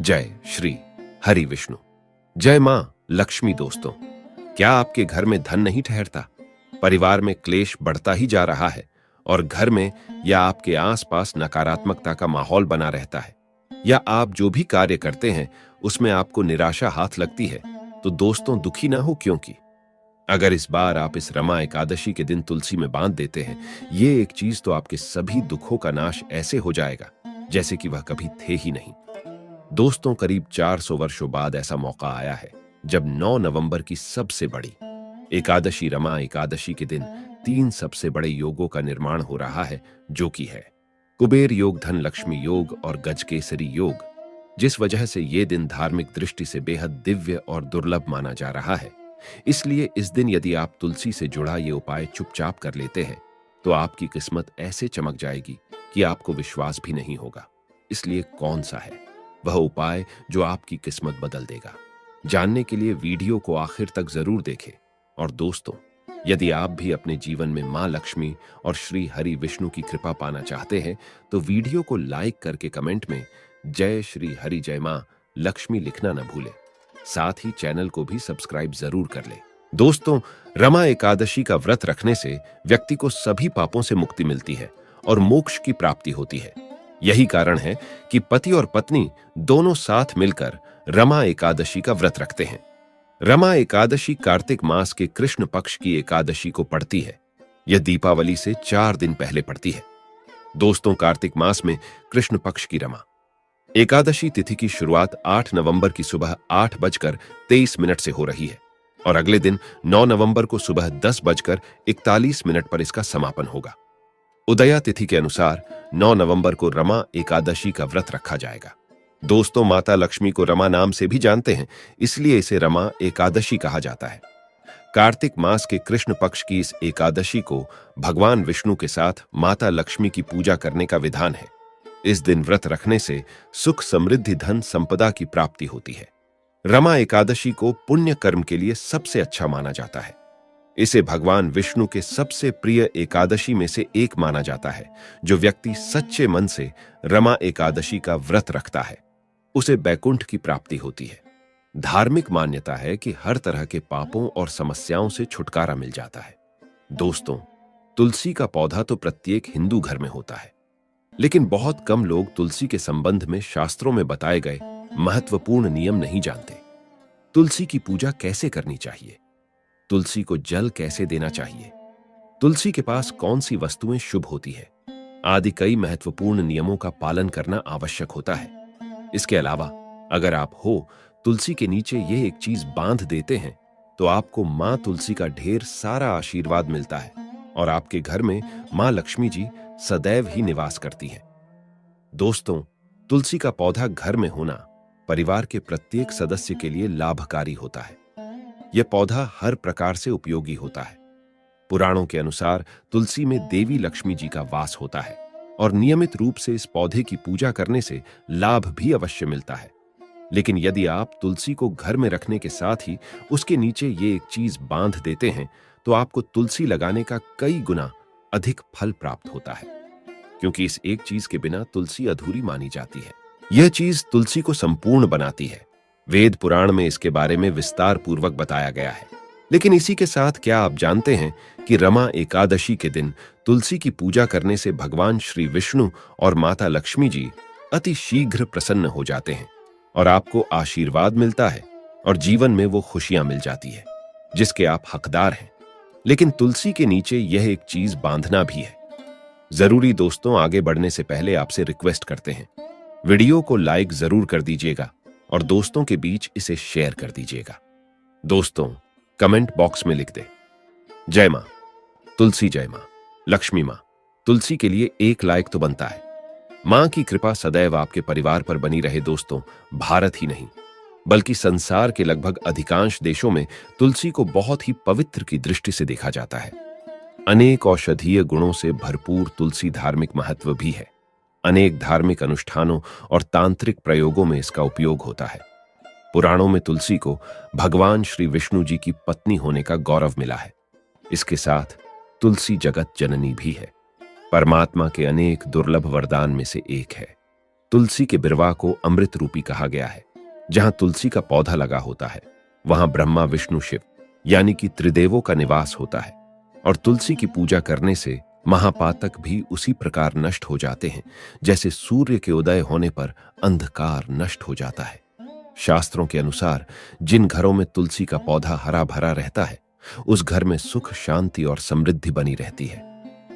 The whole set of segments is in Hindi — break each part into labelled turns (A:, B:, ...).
A: जय श्री हरि विष्णु। जय मां लक्ष्मी। दोस्तों, क्या आपके घर में धन नहीं ठहरता? परिवार में क्लेश बढ़ता ही जा रहा है और घर में या आपके आसपास नकारात्मकता का माहौल बना रहता है, या आप जो भी कार्य करते हैं उसमें आपको निराशा हाथ लगती है, तो दोस्तों दुखी ना हो, क्योंकि अगर इस बार आप इस रमा एकादशी के दिन तुलसी में बांध देते हैं ये एक चीज, तो आपके सभी दुखों का नाश ऐसे हो जाएगा जैसे कि वह कभी थे ही नहीं। दोस्तों, करीब 400 वर्षों बाद ऐसा मौका आया है जब 9 नवंबर की सबसे बड़ी एकादशी रमा एकादशी के दिन 3 सबसे बड़े योगों का निर्माण हो रहा है, जो कि है कुबेर योग, धन लक्ष्मी योग और गजकेसरी योग। जिस वजह से ये दिन धार्मिक दृष्टि से बेहद दिव्य और दुर्लभ माना जा रहा है, इसलिए इस दिन यदि आप तुलसी से जुड़ा ये उपाय चुपचाप कर लेते हैं तो आपकी किस्मत ऐसे चमक जाएगी कि आपको विश्वास भी नहीं होगा। इसलिए कौन सा है वह उपाय जो आपकी किस्मत बदल देगा? जानने के लिए वीडियो को आखिर तक जरूर देखें। और दोस्तों, यदि आप भी अपने जीवन में मां लक्ष्मी और श्री हरि विष्णु की कृपा पाना चाहते हैं तो वीडियो को लाइक करके कमेंट में जय श्री हरि जय मां लक्ष्मी लिखना न भूलें। साथ ही चैनल को भी सब्सक्राइब जरूर कर लें। दोस्तों, रमा एकादशी का व्रत रखने से व्यक्ति को सभी पापों से मुक्ति मिलती है और मोक्ष की प्राप्ति होती है। यही कारण है कि पति और पत्नी दोनों साथ मिलकर रमा एकादशी का व्रत रखते हैं। रमा एकादशी कार्तिक मास के कृष्ण पक्ष की एकादशी को पड़ती है। यह दीपावली से 4 दिन पहले पड़ती है। दोस्तों, कार्तिक मास में कृष्ण पक्ष की रमा एकादशी तिथि की शुरुआत 8 नवंबर की सुबह 8:23 से हो रही है और अगले दिन 9 नवंबर को सुबह 10:41 पर इसका समापन होगा। उदया तिथि के अनुसार 9 नवंबर को रमा एकादशी का व्रत रखा जाएगा। दोस्तों, माता लक्ष्मी को रमा नाम से भी जानते हैं, इसलिए इसे रमा एकादशी कहा जाता है। कार्तिक मास के कृष्ण पक्ष की इस एकादशी को भगवान विष्णु के साथ माता लक्ष्मी की पूजा करने का विधान है। इस दिन व्रत रखने से सुख, समृद्धि, धन, संपदा की प्राप्ति होती है। रमा एकादशी को पुण्य कर्म के लिए सबसे अच्छा माना जाता है। इसे भगवान विष्णु के सबसे प्रिय एकादशी में से एक माना जाता है। जो व्यक्ति सच्चे मन से रमा एकादशी का व्रत रखता है उसे बैकुंठ की प्राप्ति होती है। धार्मिक मान्यता है कि हर तरह के पापों और समस्याओं से छुटकारा मिल जाता है। दोस्तों, तुलसी का पौधा तो प्रत्येक हिंदू घर में होता है, लेकिन बहुत कम लोग तुलसी के संबंध में शास्त्रों में बताए गए महत्वपूर्ण नियम नहीं जानते। तुलसी की पूजा कैसे करनी चाहिए? तुलसी को जल कैसे देना चाहिए? तुलसी के पास कौन सी वस्तुएं शुभ होती है आदि कई महत्वपूर्ण नियमों का पालन करना आवश्यक होता है। इसके अलावा अगर आप तुलसी के नीचे ये एक चीज बांध देते हैं तो आपको मां तुलसी का ढेर सारा आशीर्वाद मिलता है और आपके घर में मां लक्ष्मी जी सदैव ही निवास करती हैं। दोस्तों, तुलसी का पौधा घर में होना परिवार के प्रत्येक सदस्य के लिए लाभकारी होता है। यह पौधा हर प्रकार से उपयोगी होता है। पुराणों के अनुसार तुलसी में देवी लक्ष्मी जी का वास होता है और नियमित रूप से इस पौधे की पूजा करने से लाभ भी अवश्य मिलता है। लेकिन यदि आप तुलसी को घर में रखने के साथ ही उसके नीचे ये एक चीज बांध देते हैं तो आपको तुलसी लगाने का कई गुना अधिक फल प्राप्त होता है, क्योंकि इस एक चीज के बिना तुलसी अधूरी मानी जाती है। यह चीज तुलसी को संपूर्ण बनाती है। वेद पुराण में इसके बारे में विस्तार पूर्वक बताया गया है। लेकिन इसी के साथ क्या आप जानते हैं कि रमा एकादशी के दिन तुलसी की पूजा करने से भगवान श्री विष्णु और माता लक्ष्मी जी अति शीघ्र प्रसन्न हो जाते हैं और आपको आशीर्वाद मिलता है और जीवन में वो खुशियां मिल जाती है जिसके आप हकदार हैं। लेकिन तुलसी के नीचे यह एक चीज बांधना भी है जरूरी। दोस्तों, आगे बढ़ने से पहले आपसे रिक्वेस्ट करते हैं, वीडियो को लाइक जरूर कर दीजिएगा और दोस्तों के बीच इसे शेयर कर दीजिएगा। दोस्तों, कमेंट बॉक्स में लिख दे जय मां तुलसी, जय मां लक्ष्मी। मां तुलसी के लिए एक लाइक तो बनता है। मां की कृपा सदैव आपके परिवार पर बनी रहे। दोस्तों, भारत ही नहीं बल्कि संसार के लगभग अधिकांश देशों में तुलसी को बहुत ही पवित्र की दृष्टि से देखा जाता है। अनेक औषधीय गुणों से भरपूर तुलसी धार्मिक महत्व भी है। अनेक धार्मिक अनुष्ठानों और तांत्रिक प्रयोगों में इसका उपयोग होता है। पुराणों में तुलसी को भगवान श्री विष्णु जी की पत्नी होने का गौरव मिला है। इसके साथ तुलसी जगत जननी भी है, परमात्मा के अनेक दुर्लभ वरदान में से एक है। तुलसी के बिरवा को अमृत रूपी कहा गया है। जहां तुलसी का पौधा लगा होता है वहां ब्रह्मा विष्णु शिव यानी कि त्रिदेवों का निवास होता है। और तुलसी की पूजा करने से महापातक भी उसी प्रकार नष्ट हो जाते हैं जैसे सूर्य के उदय होने पर अंधकार नष्ट हो जाता है। शास्त्रों के अनुसार जिन घरों में तुलसी का पौधा हरा भरा रहता है उस घर में सुख शांति और समृद्धि बनी रहती है।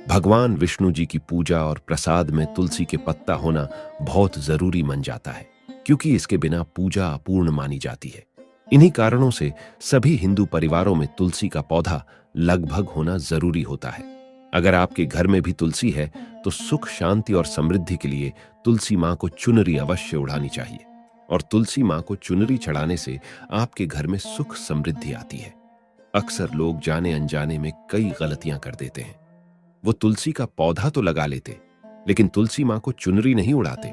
A: भगवान विष्णु जी की पूजा और प्रसाद में तुलसी के पत्ता होना बहुत जरूरी मन जाता है, क्योंकि इसके बिना पूजा अपूर्ण मानी जाती है। इन्हीं कारणों से सभी हिंदू परिवारों में तुलसी का पौधा लगभग होना जरूरी होता है। अगर आपके घर में भी तुलसी है तो सुख शांति और समृद्धि के लिए तुलसी मां को चुनरी अवश्य उड़ानी चाहिए। और तुलसी मां को चुनरी चढ़ाने से आपके घर में सुख समृद्धि आती है। अक्सर लोग जाने अनजाने में कई गलतियां कर देते हैं। वो तुलसी का पौधा तो लगा लेते लेकिन तुलसी मां को चुनरी नहीं उड़ाते,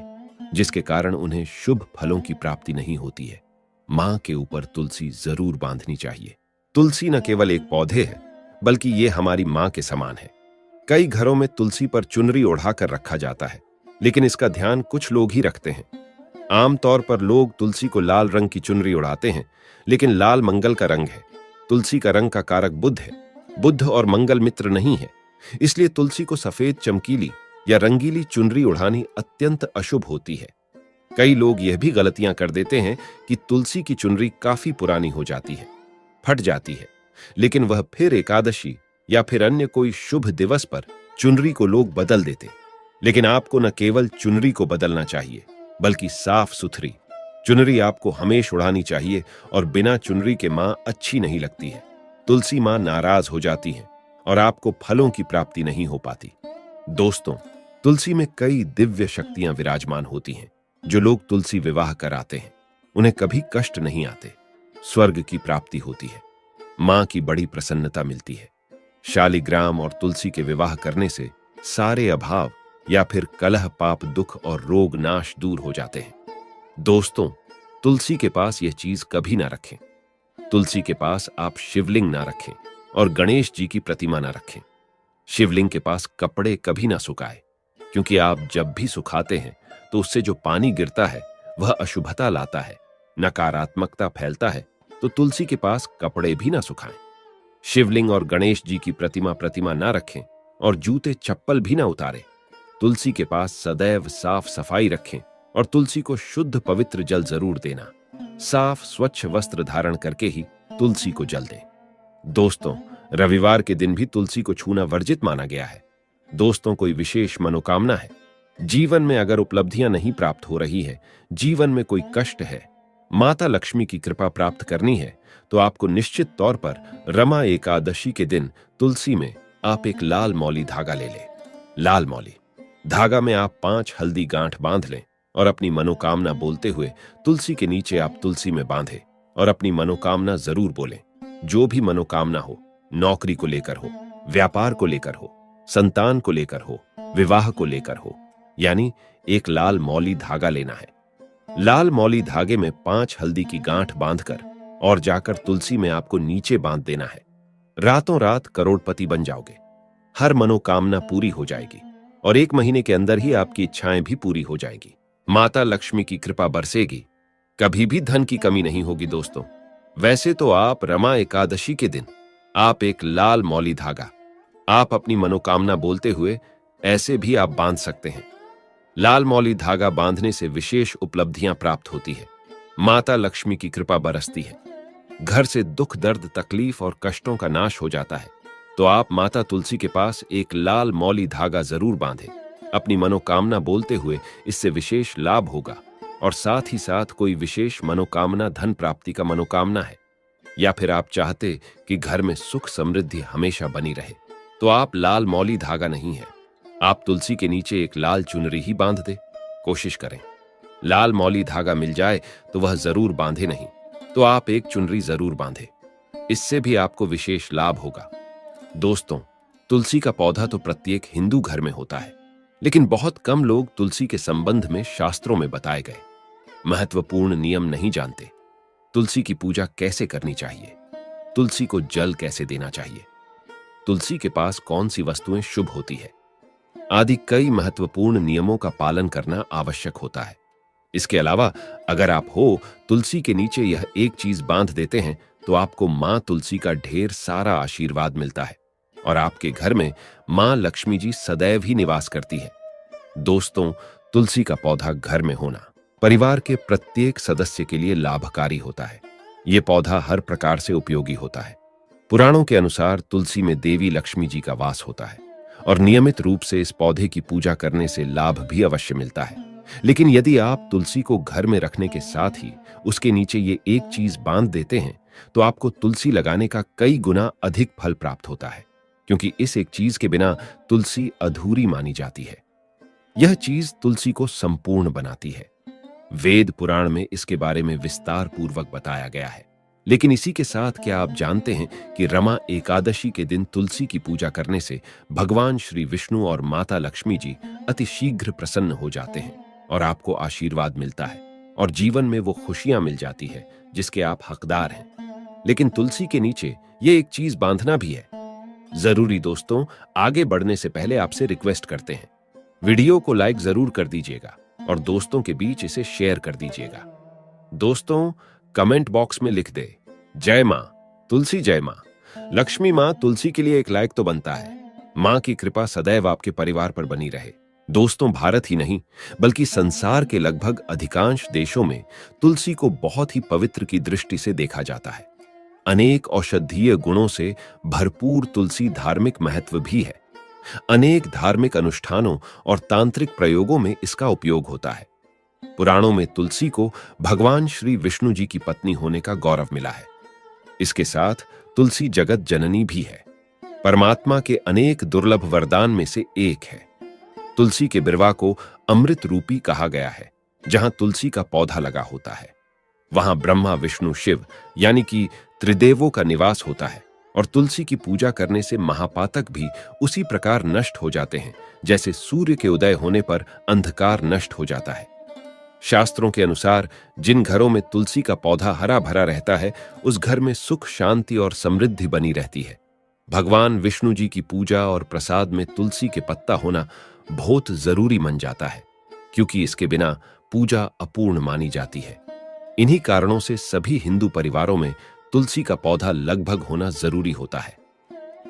A: जिसके कारण उन्हें शुभ फलों की प्राप्ति नहीं होती है। मां के ऊपर तुलसी जरूर बांधनी चाहिए। तुलसी न केवल एक पौधे है बल्कि ये हमारी मां के समान है। कई घरों में तुलसी पर चुनरी ओढ़ाकर रखा जाता है, लेकिन इसका ध्यान कुछ लोग ही रखते हैं। आमतौर पर लोग तुलसी को लाल रंग की चुनरी उड़ाते हैं, लेकिन लाल मंगल का रंग है। तुलसी का रंग का कारक बुध है। बुध और मंगल मित्र नहीं है, इसलिए तुलसी को सफेद चमकीली या रंगीली चुनरी उड़ानी अत्यंत अशुभ होती है। कई लोग यह भी गलतियां कर देते हैं कि तुलसी की चुनरी काफी पुरानी हो जाती है, फट जाती है, लेकिन वह फिर एकादशी या फिर अन्य कोई शुभ दिवस पर चुनरी को लोग बदल देते। लेकिन आपको न केवल चुनरी को बदलना चाहिए बल्कि साफ सुथरी चुनरी आपको हमेशा उड़ानी चाहिए। और बिना चुनरी के मां अच्छी नहीं लगती है। तुलसी मां नाराज हो जाती है और आपको फलों की प्राप्ति नहीं हो पाती। दोस्तों, तुलसी में कई दिव्य शक्तियां विराजमान होती हैं। जो लोग तुलसी विवाह कराते हैं उन्हें कभी कष्ट नहीं आते, स्वर्ग की प्राप्ति होती है, मां की बड़ी प्रसन्नता मिलती है। शालिग्राम और तुलसी के विवाह करने से सारे अभाव या फिर कलह पाप दुख और रोग नाश दूर हो जाते हैं। दोस्तों, तुलसी के पास यह चीज कभी ना रखें। तुलसी के पास आप शिवलिंग ना रखें और गणेश जी की प्रतिमा ना रखें। शिवलिंग के पास कपड़े कभी ना सुखाएं, क्योंकि आप जब भी सुखाते हैं तो उससे जो पानी गिरता है वह अशुभता लाता है, नकारात्मकता फैलता है। तो तुलसी के पास कपड़े भी ना सुखाएं। शिवलिंग और गणेश जी की प्रतिमा ना रखें और जूते चप्पल भी ना उतारें। तुलसी के पास सदैव साफ सफाई रखें और तुलसी को शुद्ध पवित्र जल जरूर देना। साफ स्वच्छ वस्त्र धारण करके ही तुलसी को जल दें। दोस्तों, रविवार के दिन भी तुलसी को छूना वर्जित माना गया है। दोस्तों, कोई विशेष मनोकामना है, जीवन में अगर उपलब्धियां नहीं प्राप्त हो रही है, जीवन में कोई कष्ट है, माता लक्ष्मी की कृपा प्राप्त करनी है, तो आपको निश्चित तौर पर रमा एकादशी के दिन तुलसी में आप एक लाल मौली धागा ले लें। लाल मौली धागा में आप 5 हल्दी गांठ बांध लें और अपनी मनोकामना बोलते हुए तुलसी के नीचे आप तुलसी में बांधे और अपनी मनोकामना जरूर बोलें। जो भी मनोकामना हो, नौकरी को लेकर हो, व्यापार को लेकर हो, संतान को लेकर हो, विवाह को लेकर हो, यानी एक लाल मौली धागा लेना है। लाल मौली धागे में 5 हल्दी की गांठ बांधकर और जाकर तुलसी में आपको नीचे बांध देना है। रातों रात करोड़पति बन जाओगे, हर मनोकामना पूरी हो जाएगी और 1 महीने के अंदर ही आपकी इच्छाएं भी पूरी हो जाएगी। माता लक्ष्मी की कृपा बरसेगी, कभी भी धन की कमी नहीं होगी। दोस्तों, वैसे तो आप रमा एकादशी के दिन आप एक लाल मौली धागा आप अपनी मनोकामना बोलते हुए ऐसे भी आप बांध सकते हैं। लाल मौली धागा बांधने से विशेष उपलब्धियां प्राप्त होती है, माता लक्ष्मी की कृपा बरसती है, घर से दुख दर्द तकलीफ और कष्टों का नाश हो जाता है। तो आप माता तुलसी के पास एक लाल मौली धागा जरूर बांधें। अपनी मनोकामना बोलते हुए इससे विशेष लाभ होगा। और साथ ही साथ कोई विशेष मनोकामना, धन प्राप्ति का मनोकामना है, या फिर आप चाहते कि घर में सुख समृद्धि हमेशा बनी रहे, तो आप लाल मौली धागा नहीं है, आप तुलसी के नीचे एक लाल चुनरी ही बांध दे। कोशिश करें लाल मौली धागा मिल जाए तो वह जरूर बांधे, नहीं तो आप एक चुनरी जरूर बांधे, इससे भी आपको विशेष लाभ होगा। दोस्तों, तुलसी का पौधा तो प्रत्येक हिंदू घर में होता है, लेकिन बहुत कम लोग तुलसी के संबंध में शास्त्रों में बताए गए महत्वपूर्ण नियम नहीं जानते। तुलसी की पूजा कैसे करनी चाहिए, तुलसी को जल कैसे देना चाहिए, तुलसी के पास कौन सी वस्तुएं शुभ होती है, आदि कई महत्वपूर्ण नियमों का पालन करना आवश्यक होता है। इसके अलावा अगर आप हो तुलसी के नीचे यह एक चीज बांध देते हैं तो आपको मां तुलसी का ढेर सारा आशीर्वाद मिलता है और आपके घर में मां लक्ष्मी जी सदैव ही निवास करती है। दोस्तों, तुलसी का पौधा घर में होना परिवार के प्रत्येक सदस्य के लिए लाभकारी होता है। यह पौधा हर प्रकार से उपयोगी होता है। पुराणों के अनुसार तुलसी में देवी लक्ष्मी जी का वास होता है और नियमित रूप से इस पौधे की पूजा करने से लाभ भी अवश्य मिलता है। लेकिन यदि आप तुलसी को घर में रखने के साथ ही उसके नीचे ये एक चीज बांध देते हैं तो आपको तुलसी लगाने का कई गुना अधिक फल प्राप्त होता है, क्योंकि इस एक चीज के बिना तुलसी अधूरी मानी जाती है। यह चीज तुलसी को संपूर्ण बनाती है। वेद पुराण में इसके बारे में विस्तार पूर्वक बताया गया है। लेकिन इसी के साथ क्या आप जानते हैं कि रमा एकादशी के दिन तुलसी की पूजा करने से भगवान श्री विष्णु और माता लक्ष्मी जी अति शीघ्र प्रसन्न हो जाते हैं और आपको आशीर्वाद मिलता है और जीवन में वो खुशियां मिल जाती है जिसके आप हकदार हैं। लेकिन तुलसी के नीचे ये एक चीज बांधना भी है जरूरी। दोस्तों, आगे बढ़ने से पहले आपसे रिक्वेस्ट करते हैं, वीडियो को लाइक जरूर कर दीजिएगा और दोस्तों के बीच इसे शेयर कर दीजिएगा। दोस्तों, कमेंट बॉक्स में लिख दे जय मां तुलसी, जय मां लक्ष्मी। मां तुलसी के लिए एक लाइक तो बनता है। मां की कृपा सदैव आपके परिवार पर बनी रहे। दोस्तों, भारत ही नहीं बल्कि संसार के लगभग अधिकांश देशों में तुलसी को बहुत ही पवित्र की दृष्टि से देखा जाता है। अनेक औषधीय गुणों से भरपूर तुलसी धार्मिक महत्व भी है। अनेक धार्मिक अनुष्ठानों और तांत्रिक प्रयोगों में इसका उपयोग होता है। पुराणों में तुलसी को भगवान श्री विष्णु जी की पत्नी होने का गौरव मिला है। इसके साथ तुलसी जगत जननी भी है, परमात्मा के अनेक दुर्लभ वरदान में से एक है। तुलसी के बिरवा को अमृत रूपी कहा गया है। जहां तुलसी का पौधा लगा होता है वहां ब्रह्मा विष्णु शिव यानी कि त्रिदेवों का निवास होता है और तुलसी की पूजा करने से महापातक भी उसी प्रकार नष्ट हो जाते हैं जैसे सूर्य के उदय होने पर अंधकार नष्ट हो जाता है। शास्त्रों के अनुसार जिन घरों में तुलसी का पौधा हरा भरा रहता है उस घर में सुख, शांति और समृद्धि बनी रहती है। भगवान विष्णु जी की पूजा और प्रसाद में तुलसी के पत्ता होना बहुत जरूरी मन जाता है, क्योंकि इसके बिना पूजा अपूर्ण मानी जाती है। इन्हीं कारणों से सभी हिंदू परिवारों में तुलसी का पौधा लगभग होना जरूरी होता है।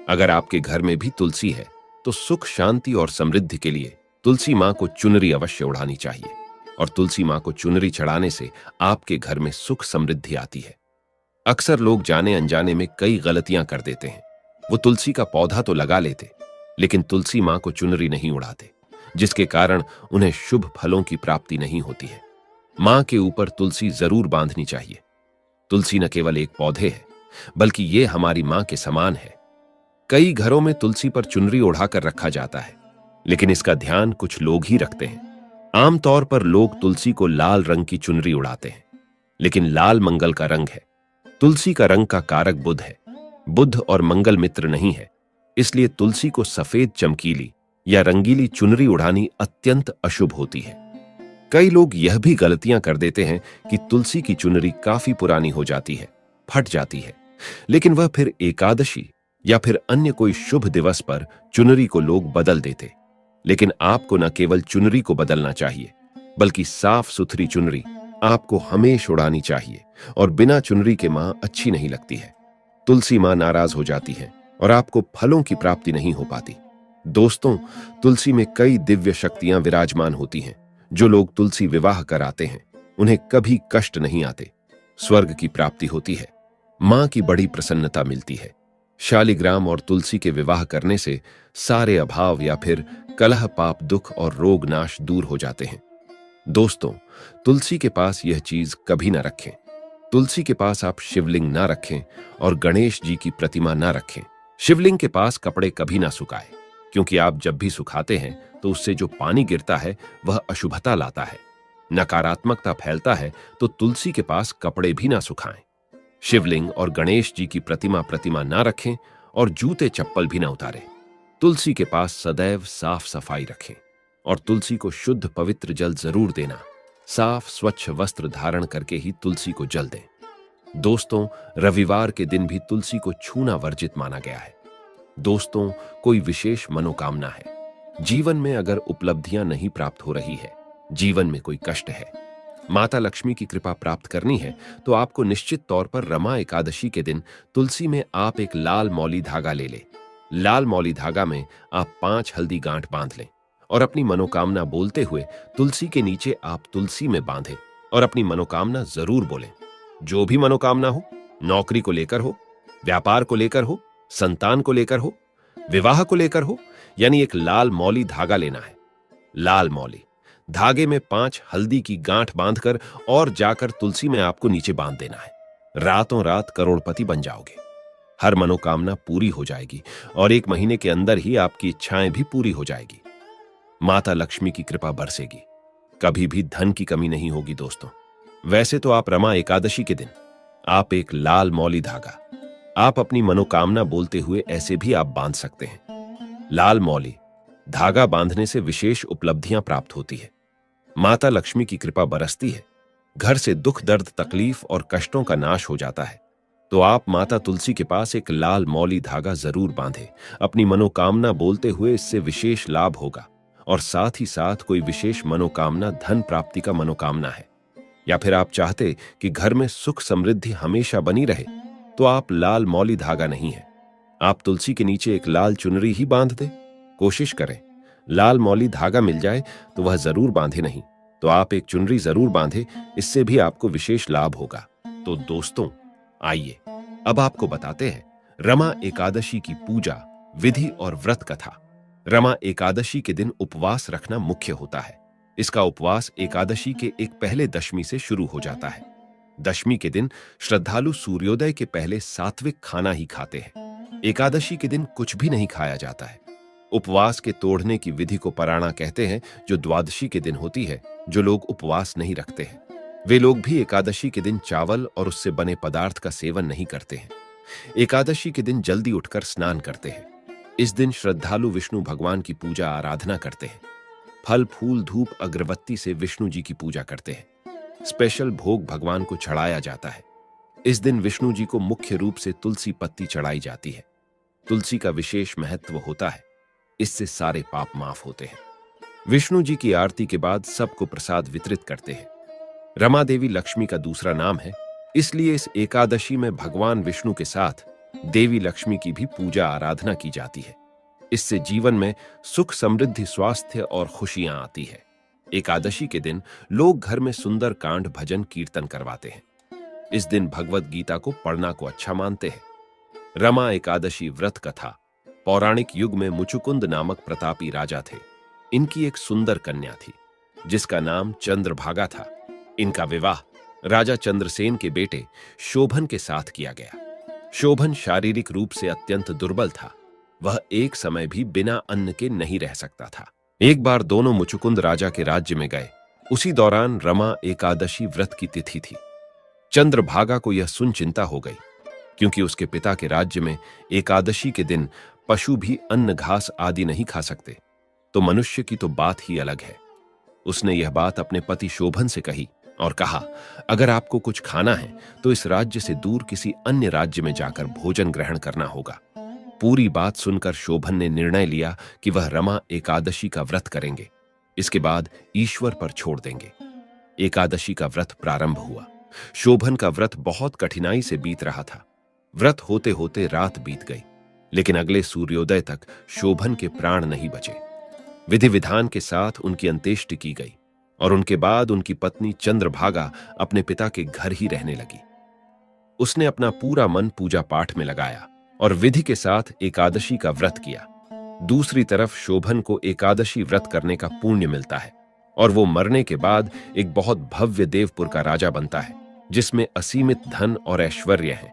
A: अगर आपके घर में भी तुलसी है तो सुख, शांति और समृद्धि के लिए तुलसी मां को चुनरी अवश्य उड़ानी चाहिए और तुलसी मां को चुनरी चढ़ाने से आपके घर में सुख समृद्धि आती है। अक्सर लोग जाने अनजाने में कई गलतियां कर देते हैं। वो तुलसी का पौधा तो लगा लेते लेकिन तुलसी मां को चुनरी नहीं उड़ाते, जिसके कारण उन्हें शुभ फलों की प्राप्ति नहीं होती है। मां के ऊपर तुलसी जरूर बांधनी चाहिए। तुलसी न केवल एक पौधे है बल्कि ये हमारी मां के समान है। कई घरों में तुलसी पर चुनरी ओढ़ाकर रखा जाता है, लेकिन इसका ध्यान कुछ लोग ही रखते हैं। आमतौर पर लोग तुलसी को लाल रंग की चुनरी उड़ाते हैं, लेकिन लाल मंगल का रंग है। तुलसी का रंग का कारक बुध है। बुध और मंगल मित्र नहीं है, इसलिए तुलसी को सफेद, चमकीली या रंगीली चुनरी उड़ानी अत्यंत अशुभ होती है। कई लोग यह भी गलतियां कर देते हैं कि तुलसी की चुनरी काफी पुरानी हो जाती है, फट जाती है, लेकिन वह फिर एकादशी या फिर अन्य कोई शुभ दिवस पर चुनरी को लोग बदल देते। लेकिन आपको न केवल चुनरी को बदलना चाहिए बल्कि साफ सुथरी चुनरी आपको हमेशा उड़ानी चाहिए और बिना चुनरी के मां अच्छी नहीं लगती है। तुलसी मां नाराज हो जाती है और आपको फलों की प्राप्ति नहीं हो पाती। दोस्तों, तुलसी में कई दिव्य शक्तियां विराजमान होती हैं। जो लोग तुलसी विवाह कराते हैं उन्हें कभी कष्ट नहीं आते, स्वर्ग की प्राप्ति होती है, मां की बड़ी प्रसन्नता मिलती है। शालिग्राम और तुलसी के विवाह करने से सारे अभाव या फिर कलह, पाप, दुख और रोग नाश दूर हो जाते हैं। दोस्तों, तुलसी के पास यह चीज कभी ना रखें। तुलसी के पास आप शिवलिंग ना रखें और गणेश जी की प्रतिमा ना रखें। शिवलिंग के पास कपड़े कभी ना सुखाएं, क्योंकि आप जब भी सुखाते हैं तो उससे जो पानी गिरता है वह अशुभता लाता है, नकारात्मकता फैलता है। तो तुलसी के पास कपड़े भी ना सुखाएं। शिवलिंग और गणेश जी की प्रतिमा ना रखें और जूते चप्पल भी ना उतारें। तुलसी के पास सदैव साफ सफाई रखें और तुलसी को शुद्ध पवित्र जल जरूर देना। साफ स्वच्छ वस्त्र धारण करके ही तुलसी को जल दें। दोस्तों, रविवार के दिन भी तुलसी को छूना वर्जित माना गया है। दोस्तों, कोई विशेष मनोकामना है, जीवन में अगर उपलब्धियां नहीं प्राप्त हो रही है, जीवन में कोई कष्ट है, माता लक्ष्मी की कृपा प्राप्त करनी है तो आपको निश्चित तौर पर रमा एकादशी के दिन तुलसी में आप एक लाल मौली धागा ले लें। लाल मौली धागा में आप 5 हल्दी गांठ बांध लें और अपनी मनोकामना बोलते हुए तुलसी के नीचे आप तुलसी में बांधें और अपनी मनोकामना जरूर बोलें। जो भी मनोकामना हो, नौकरी को लेकर हो, व्यापार को लेकर हो, संतान को लेकर हो, विवाह को लेकर हो, यानी एक लाल मौली धागा लेना है। लाल मौली धागे में 5 हल्दी की गांठ बांधकर और जाकर तुलसी में आपको नीचे बांध देना है। रातों रात करोड़पति बन जाओगे। हर मनोकामना पूरी हो जाएगी और 1 महीने के अंदर ही आपकी इच्छाएं भी पूरी हो जाएगी। माता लक्ष्मी की कृपा बरसेगी, कभी भी धन की कमी नहीं होगी दोस्तों। वैसे तो आप रमा एकादशी के दिन आप एक लाल मौली धागा आप अपनी मनोकामना बोलते हुए ऐसे भी आप बांध सकते हैं। लाल मौली धागा बांधने से विशेष उपलब्धियां प्राप्त होती है, माता लक्ष्मी की कृपा बरसती है, घर से दुख दर्द तकलीफ और कष्टों का नाश हो जाता है। तो आप माता तुलसी के पास एक लाल मौली धागा जरूर बांधें। अपनी मनोकामना बोलते हुए इससे विशेष लाभ होगा और साथ ही साथ कोई विशेष मनोकामना धन प्राप्ति का मनोकामना है, या फिर आप चाहते कि घर में सुख समृद्धि हमेशा बनी रहे, तो आप लाल मौली धागा नहीं है, आप तुलसी के नीचे एक लाल चुनरी ही बांध दें। कोशिश करें लाल मौली धागा मिल जाए तो वह जरूर बांधे, नहीं तो आप एक चुनरी जरूर बांधे, इससे भी आपको विशेष लाभ होगा। तो दोस्तों आइए अब आपको बताते हैं रमा एकादशी की पूजा विधि और व्रत कथा। रमा एकादशी के दिन उपवास रखना मुख्य होता है। इसका उपवास एकादशी के एक पहले दशमी से शुरू हो जाता है। दशमी के दिन श्रद्धालु सूर्योदय के पहले सात्विक खाना ही खाते हैं। एकादशी के दिन कुछ भी नहीं खाया जाता है। उपवास के तोड़ने की विधि को पराणा कहते हैं, जो द्वादशी के दिन होती है। जो लोग उपवास नहीं रखते हैं वे लोग भी एकादशी के दिन चावल और उससे बने पदार्थ का सेवन नहीं करते हैं। एकादशी के दिन जल्दी उठकर स्नान करते हैं। इस दिन श्रद्धालु विष्णु भगवान की पूजा आराधना करते हैं। फल फूल धूप अगरबत्ती से विष्णु जी की पूजा करते हैं। स्पेशल भोग भगवान को चढ़ाया जाता है। इस दिन विष्णु जी को मुख्य रूप से तुलसी पत्ती चढ़ाई जाती है। तुलसी का विशेष महत्व होता है, इससे सारे पाप माफ होते हैं। विष्णु जी की आरती के बाद सबको प्रसाद वितरित करते हैं। रमा देवी लक्ष्मी का दूसरा नाम है, इसलिए इस एकादशी में भगवान विष्णु के साथ देवी लक्ष्मी की भी पूजा आराधना की जाती है। इससे जीवन में सुख समृद्धि स्वास्थ्य और खुशियां आती है। एकादशी के दिन लोग घर में सुंदर कांड भजन कीर्तन करवाते हैं। इस दिन भगवत गीता को पढ़ना को अच्छा मानते हैं। रमा एकादशी व्रत कथा। पौराणिक युग में मुचुकुंद नामक प्रतापी राजा थे। इनकी एक सुंदर कन्या थी जिसका नाम चंद्रभागा था। इनका विवाह राजा चंद्रसेन के बेटे शोभन के साथ किया गया। शोभन शारीरिक रूप से अत्यंत दुर्बल था। वह एक समय भी बिना अन्न के नहीं रह सकता था। एक बार दोनों मुचुकुंद राजा के राज्य में गए। उसी दौरान रमा एकादशी व्रत की तिथि थी। चंद्रभागा को यह सुन चिंता हो गई, क्योंकि उसके पिता के राज्य में एकादशी के दिन पशु भी अन्न घास आदि नहीं खा सकते, तो मनुष्य की तो बात ही अलग है। उसने यह बात अपने पति शोभन से कही और कहा, अगर आपको कुछ खाना है तो इस राज्य से दूर किसी अन्य राज्य में जाकर भोजन ग्रहण करना होगा। पूरी बात सुनकर शोभन ने निर्णय लिया कि वह रमा एकादशी का व्रत करेंगे। इसके बाद ईश्वर पर छोड़ देंगे। एकादशी का व्रत प्रारंभ हुआ। शोभन का व्रत बहुत कठिनाई से बीत रहा था। व्रत होते होते रात बीत गई, लेकिन अगले सूर्योदय तक शोभन के प्राण नहीं बचे। विधि विधान के साथ उनकी अंत्येष्टि की गई और उनके बाद उनकी पत्नी चंद्रभागा अपने पिता के घर ही रहने लगी। उसने अपना पूरा मन पूजा पाठ में लगाया और विधि के साथ एकादशी का व्रत किया। दूसरी तरफ शोभन को एकादशी व्रत करने का पुण्य मिलता है और वो मरने के बाद एक बहुत भव्य देवपुर का राजा बनता है, जिसमें असीमित धन और ऐश्वर्य है।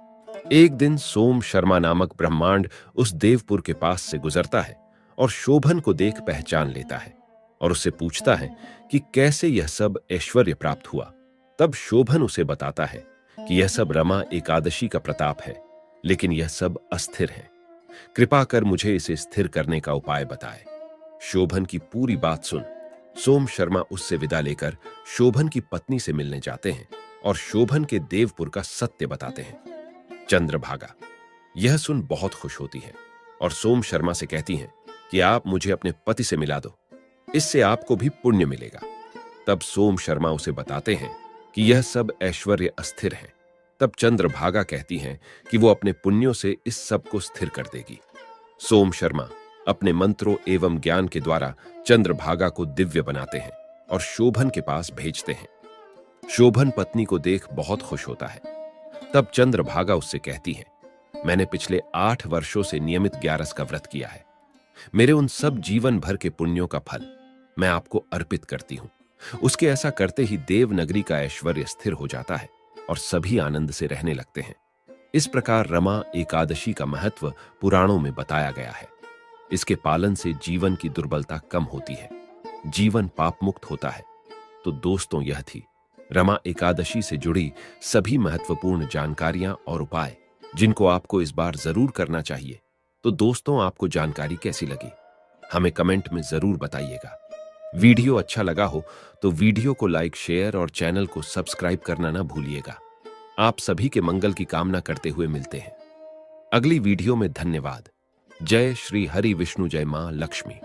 A: एक दिन सोम शर्मा नामक ब्रह्मांड उस देवपुर के पास से गुजरता है और शोभन को देख पहचान लेता है और उससे पूछता है कि कैसे यह सब ऐश्वर्य प्राप्त हुआ। तब शोभन उसे बताता है कि यह सब रमा एकादशी का प्रताप है, लेकिन यह सब अस्थिर है। कृपा कर मुझे इसे स्थिर करने का उपाय बताए। शोभन की पूरी बात सुन सोम शर्मा उससे विदा लेकर शोभन की पत्नी से मिलने जाते हैं और शोभन के देवपुर का सत्य बताते हैं। चंद्रभागा यह सुन बहुत खुश होती है और सोम शर्मा से कहती हैं कि आप मुझे अपने पति से मिला दो, इससे आपको भी पुण्य मिलेगा। तब सोम शर्मा उसे बताते हैं कि यह सब ऐश्वर्य अस्थिर है। तब चंद्रभागा कहती हैं कि वो अपने पुण्यों से इस सब को स्थिर कर देगी। सोम शर्मा अपने मंत्रों एवं ज्ञान के द्वारा चंद्रभागा को दिव्य बनाते हैं और शोभन के पास भेजते हैं। शोभन पत्नी को देख बहुत खुश होता है। तब चंद्रभागा उससे कहती है, मैंने पिछले 8 वर्षों से नियमित 11 का व्रत किया है। मेरे उन सब जीवन भर के पुण्यों का फल मैं आपको अर्पित करती हूं। उसके ऐसा करते ही देवनगरी का ऐश्वर्य स्थिर हो जाता है और सभी आनंद से रहने लगते हैं। इस प्रकार रमा एकादशी का महत्व पुराणों में बताया गया है। इसके पालन से जीवन की दुर्बलता कम होती है, जीवन पाप मुक्त होता है। तो दोस्तों, यह थी रमा एकादशी से जुड़ी सभी महत्वपूर्ण जानकारियां और उपाय, जिनको आपको इस बार जरूर करना चाहिए। तो दोस्तों, आपको जानकारी कैसी लगी हमें कमेंट में जरूर बताइएगा। वीडियो अच्छा लगा हो तो वीडियो को लाइक, शेयर और चैनल को सब्सक्राइब करना ना भूलिएगा। आप सभी के मंगल की कामना करते हुए मिलते हैं अगली वीडियो में। धन्यवाद। जय श्री हरि विष्णु, जय मां लक्ष्मी।